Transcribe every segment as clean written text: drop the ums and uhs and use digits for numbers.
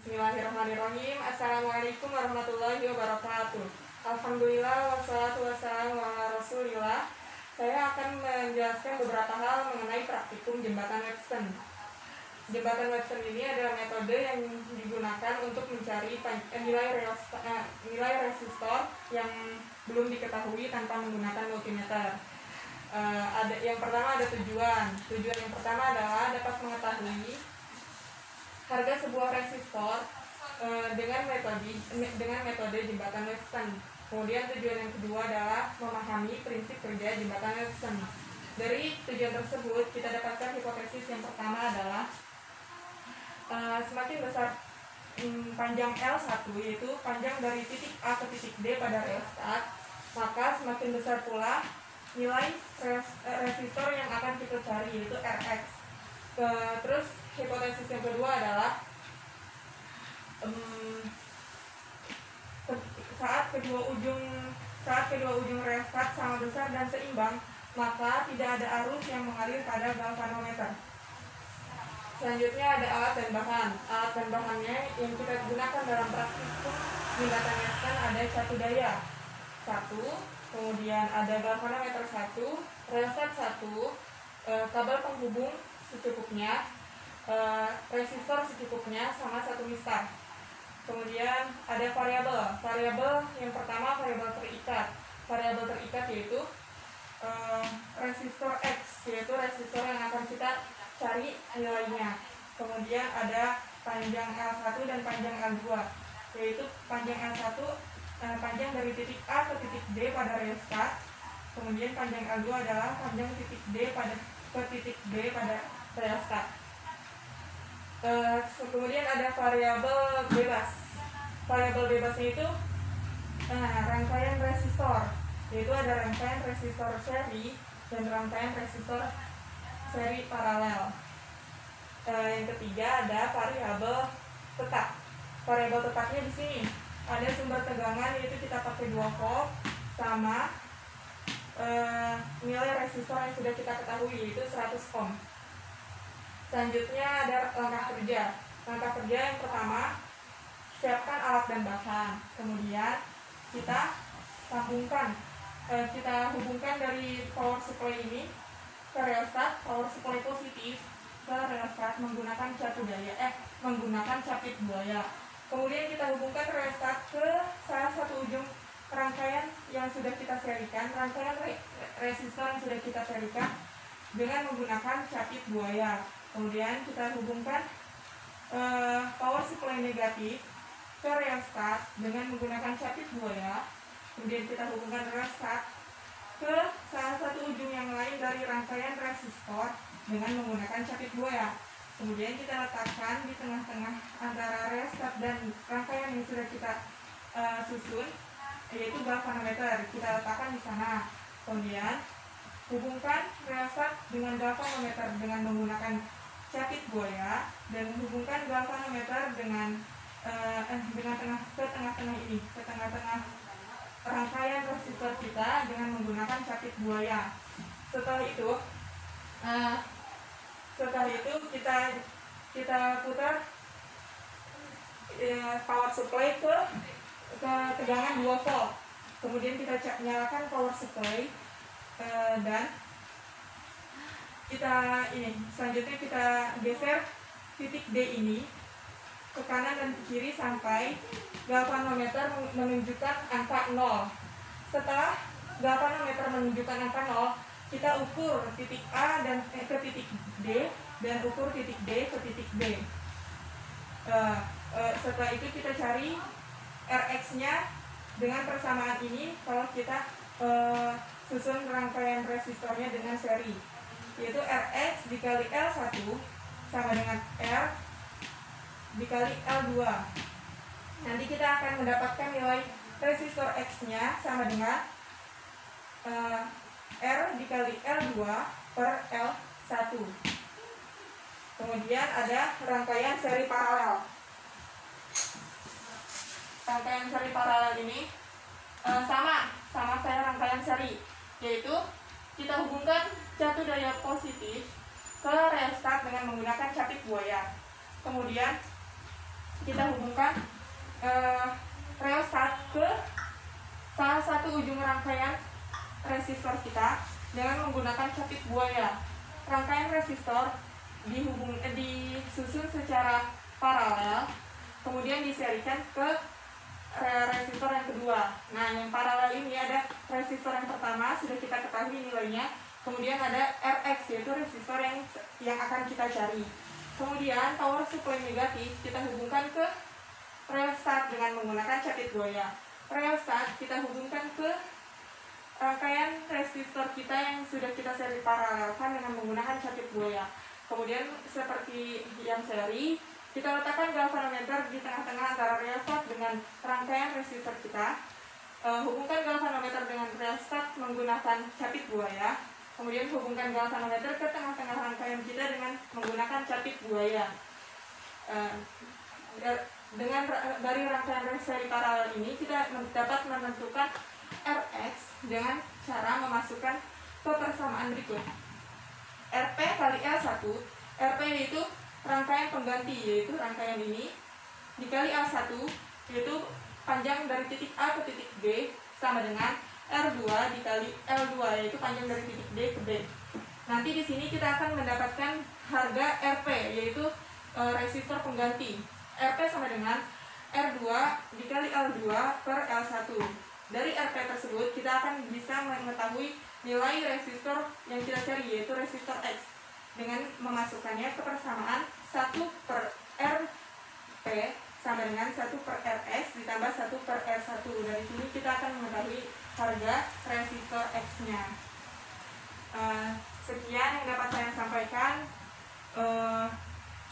Bismillahirrahmanirrahim. Assalamualaikum warahmatullahi wabarakatuh. Alhamdulillah wassalatu wassalamu ala rasulillah. Saya akan menjelaskan beberapa hal mengenai praktikum jembatan Webster. Jembatan Webster ini adalah metode yang digunakan untuk mencari nilai resistor yang belum diketahui tanpa menggunakan multimeter. Yang pertama ada tujuan. Tujuan yang pertama adalah dapat mengetahui harga sebuah resistor dengan metode jembatan Webster. Kemudian tujuan yang kedua adalah memahami prinsip kerja jembatan Webster. Dari tujuan tersebut kita dapatkan hipotesis yang pertama adalah semakin besar panjang L1, yaitu panjang dari titik A ke titik D pada rheostat, maka semakin besar pula nilai resistor yang akan kita cari, yaitu Rx. Terus hipotesis yang kedua adalah saat kedua ujung rheostat sama besar dan seimbang, maka tidak ada arus yang mengalir pada galvanometer. Selanjutnya ada alat dan bahan. Alat dan bahannya yang kita gunakan dalam praktikum jembatan Webster ada catu daya 1, kemudian ada galvanometer 1, rheostat 1, kabel penghubung secukupnya, resistor secukupnya, sama 1 mistar. Kemudian ada variabel. Variabel yang pertama variabel terikat. Variabel terikat yaitu resistor X, yaitu resistor yang akan kita cari nilainya. Kemudian ada panjang L1 dan panjang L2, yaitu panjang L1 panjang dari titik A ke titik D pada rheostat. Kemudian panjang L2 adalah panjang titik D ke titik B pada rheostat. Kemudian ada variabel bebas. Variabel bebasnya itu rangkaian resistor, yaitu ada rangkaian resistor seri dan rangkaian resistor seri paralel. Yang ketiga ada variabel tetap. Variabel tetapnya di sini ada sumber tegangan, yaitu kita pakai 2 volt, sama nilai resistor yang sudah kita ketahui, yaitu 100 ohm. Selanjutnya ada langkah kerja. Langkah kerja yang pertama, siapkan alat dan bahan. Kemudian kita hubungkan dari power supply ini ke rheostat, power supply positif ke rheostat menggunakan menggunakan capit buaya. Kemudian kita hubungkan rheostat ke salah satu ujung rangkaian yang sudah kita serikan, rangkaian resistor yang sudah kita serikan dengan menggunakan capit buaya. Kemudian kita hubungkan power supply negatif ke rheostat dengan menggunakan capit buaya. Kemudian kita hubungkan rheostat ke salah satu ujung yang lain dari rangkaian resistor dengan menggunakan capit buaya. Kemudian kita letakkan di tengah-tengah antara rheostat dan rangkaian yang sudah kita susun, yaitu galvanometer. Kita letakkan di sana. Kemudian hubungkan rheostat dengan galvanometer dengan menggunakan capit buaya, dan hubungkan galvanometer dengan tengah-tengah rangkaian resistor kita dengan menggunakan capit buaya. Setelah itu kita putar power supply ke tegangan 2 volt. Kemudian kita nyalakan power supply dan selanjutnya kita geser titik D ini ke kanan dan ke kiri sampai galvanometer menunjukkan angka 0. Setelah galvanometer menunjukkan angka 0, kita ukur titik A dan ke titik D, dan ukur titik D ke titik B. Setelah itu kita cari Rx-nya dengan persamaan ini kalau kita susun rangkaian resistornya dengan seri, yaitu Rx dikali L1 sama dengan R dikali L2. Nanti kita akan mendapatkan nilai resistor X-nya sama dengan R dikali L2 per L1. Kemudian ada rangkaian seri paralel. Rangkaian seri paralel ini sama kayak rangkaian seri, yaitu kita hubungkan catu daya positif ke rheostat dengan menggunakan capit buaya. Kemudian kita hubungkan rheostat ke salah satu ujung rangkaian resistor kita dengan menggunakan capit buaya. Rangkaian resistor disusun secara paralel, kemudian diserikan ke resistor yang kedua. Nah, yang paralel ini ada resistor yang pertama, sudah kita ketahui nilainya. Kemudian ada Rx, yaitu resistor yang akan kita cari. Kemudian power supply negatif kita hubungkan ke rheostat dengan menggunakan capit buaya. Rheostat kita hubungkan ke rangkaian resistor kita yang sudah kita seri paralelkan dengan menggunakan capit buaya. Kemudian seperti yang seri, kita letakkan galvanometer di tengah-tengah antara rheostat dengan rangkaian resistor kita. Hubungkan galvanometer dengan rheostat menggunakan capit buaya. Kemudian hubungkan galvanometer ke tengah-tengah rangkaian kita dengan menggunakan capit buaya. Dari rangkaian seri paralel ini kita dapat menentukan Rx dengan cara memasukkan persamaan berikut. Rp kali L1, Rp yaitu rangkaian pengganti, yaitu rangkaian ini, dikali L1 yaitu panjang dari titik A ke titik B, sama dengan R2 dikali L2 yaitu panjang dari titik D ke B. Nanti di sini kita akan mendapatkan harga Rp yaitu resistor pengganti. Rp sama dengan R2 dikali L2 per L1. Dari Rp tersebut kita akan bisa mengetahui nilai resistor yang kita cari, yaitu resistor X, dengan memasukkannya ke persamaan 1 per Rp sama dengan 1 per Rs ditambah 1 per R1. Dari sini kita akan mengetahui harga resistor X-nya. Sekian yang dapat saya sampaikan.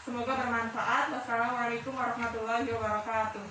Semoga bermanfaat. Wassalamualaikum warahmatullahi wabarakatuh.